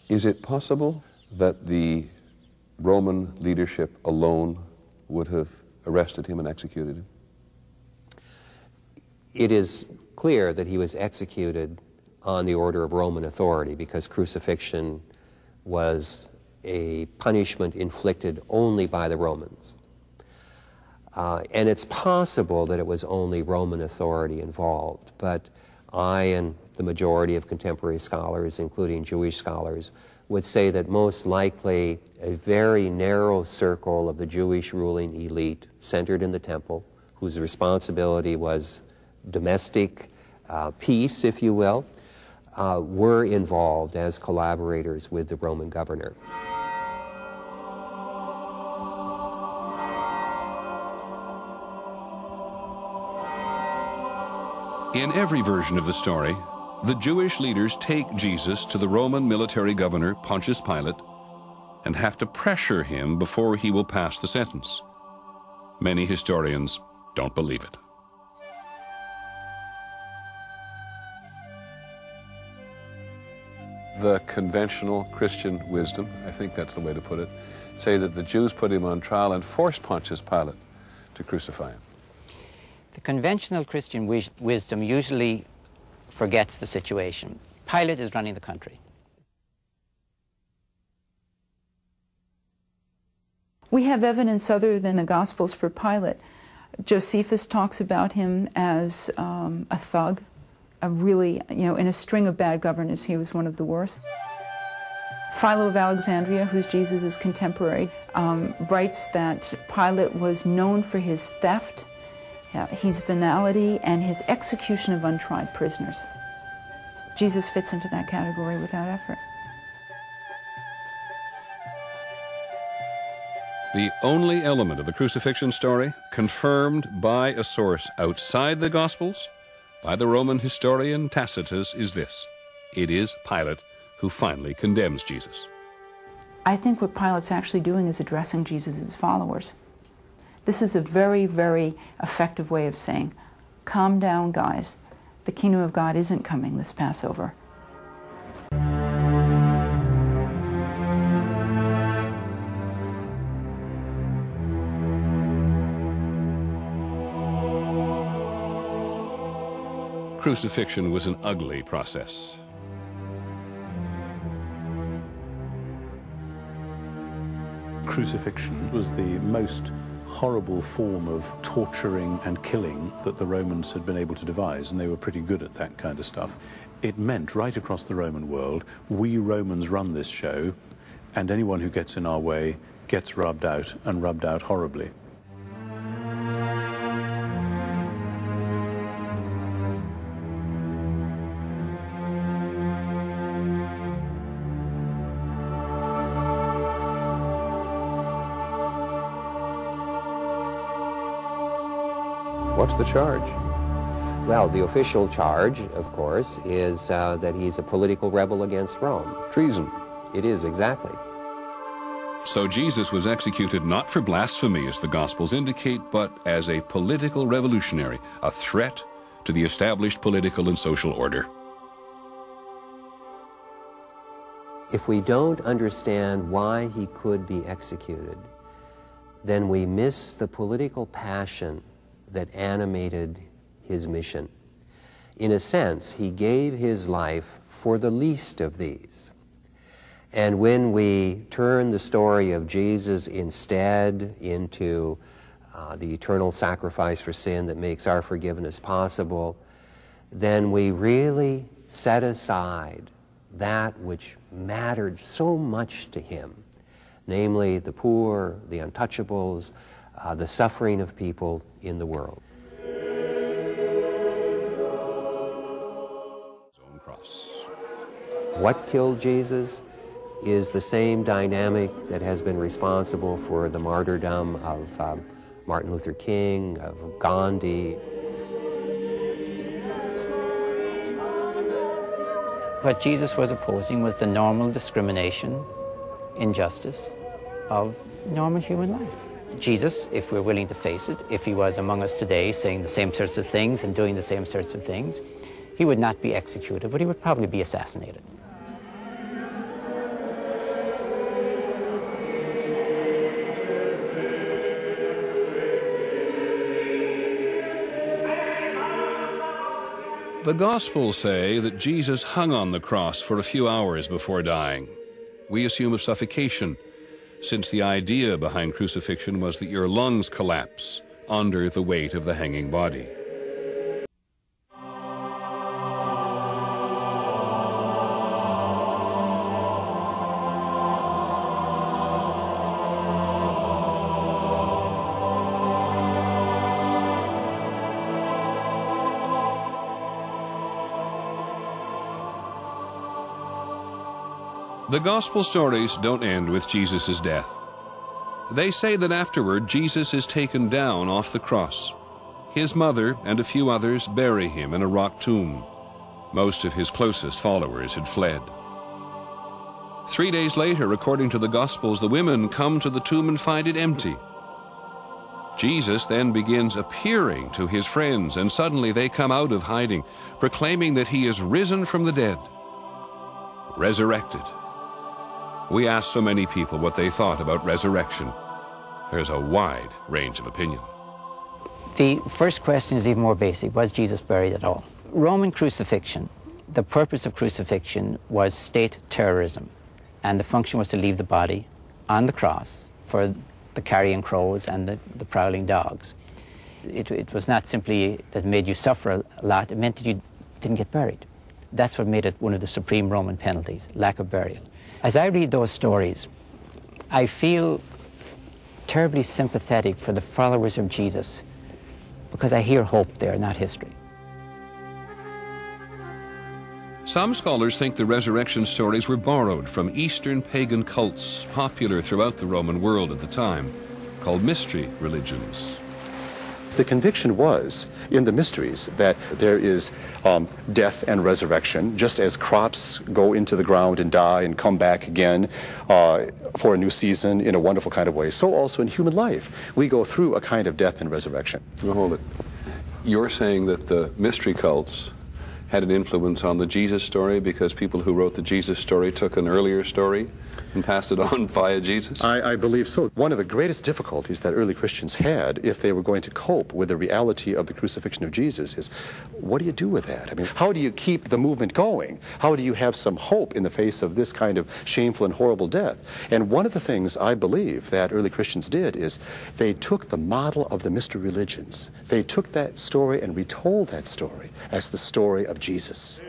Is it possible that the Roman leadership alone would have arrested him and executed him? It is clear that he was executed on the order of Roman authority, because crucifixion was a punishment inflicted only by the Romans. And it's possible that it was only Roman authority involved, but I and the majority of contemporary scholars, including Jewish scholars, would say that most likely a very narrow circle of the Jewish ruling elite centered in the temple, whose responsibility was domestic peace, if you will, were involved as collaborators with the Roman governor. In every version of the story, the Jewish leaders take Jesus to the Roman military governor, Pontius Pilate, and have to pressure him before he will pass the sentence. Many historians don't believe it. The conventional Christian wisdom, I think that's the way to put it, say that the Jews put him on trial and forced Pontius Pilate to crucify him. The conventional Christian wisdom usually forgets the situation. Pilate is running the country. We have evidence other than the Gospels for Pilate. Josephus talks about him as a thug, a really, in a string of bad governors, he was one of the worst. Philo of Alexandria, who's Jesus' contemporary, writes that Pilate was known for his theft, his venality, and his execution of untried prisoners. Jesus fits into that category without effort. The only element of the crucifixion story confirmed by a source outside the Gospels, by the Roman historian Tacitus, is this: it is Pilate who finally condemns Jesus. I think what Pilate's actually doing is addressing Jesus' followers. This is a very, very effective way of saying, calm down, guys. The kingdom of God isn't coming this Passover. Crucifixion was an ugly process. Crucifixion was the most horrible form of torturing and killing that the Romans had been able to devise, and they were pretty good at that kind of stuff. It meant right across the Roman world, we Romans run this show, and anyone who gets in our way gets rubbed out, and rubbed out horribly. What's the charge? Well, the official charge, of course, is that he's a political rebel against Rome. Treason. It is, exactly. So Jesus was executed not for blasphemy, as the Gospels indicate, but as a political revolutionary, a threat to the established political and social order. If we don't understand why he could be executed, then we miss the political passion that animated his mission. In a sense, he gave his life for the least of these. And when we turn the story of Jesus instead into the eternal sacrifice for sin that makes our forgiveness possible, then we really set aside that which mattered so much to him, namely the poor, the untouchables, the suffering of people in the world. What killed Jesus is the same dynamic that has been responsible for the martyrdom of Martin Luther King, of Gandhi. What Jesus was opposing was the normal discrimination, injustice of normal human life. Jesus, if we're willing to face it, if he was among us today saying the same sorts of things and doing the same sorts of things, he would not be executed, but he would probably be assassinated. The Gospels say that Jesus hung on the cross for a few hours before dying. We assume of suffocation, since the idea behind crucifixion was that your lungs collapse under the weight of the hanging body. The Gospel stories don't end with Jesus' death. They say that afterward Jesus is taken down off the cross. His mother and a few others bury him in a rock tomb. Most of his closest followers had fled. 3 days later, according to the Gospels, the women come to the tomb and find it empty. Jesus then begins appearing to his friends, and suddenly they come out of hiding, proclaiming that he is risen from the dead, resurrected. We asked so many people what they thought about resurrection. There's a wide range of opinion. The first question is even more basic. Was Jesus buried at all? Roman crucifixion, the purpose of crucifixion was state terrorism, and the function was to leave the body on the cross for the carrion crows and the prowling dogs. It was not simply that it made you suffer a lot, it meant that you didn't get buried. That's what made it one of the supreme Roman penalties, lack of burial. As I read those stories, I feel terribly sympathetic for the followers of Jesus, because I hear hope there, not history. Some scholars think the resurrection stories were borrowed from Eastern pagan cults popular throughout the Roman world at the time, called mystery religions. The conviction was in the mysteries that there is death and resurrection, just as crops go into the ground and die and come back again for a new season in a wonderful kind of way. So also in human life, we go through a kind of death and resurrection. Well, hold it. You're saying that the mystery cults had an influence on the Jesus story because people who wrote the Jesus story took an earlier story and passed it on via Jesus? I believe so. One of the greatest difficulties that early Christians had, if they were going to cope with the reality of the crucifixion of Jesus, is what do you do with that? I mean, how do you keep the movement going? How do you have some hope in the face of this kind of shameful and horrible death? And one of the things I believe that early Christians did is they took the model of the mystery religions. They took that story and retold that story as the story of Jesus.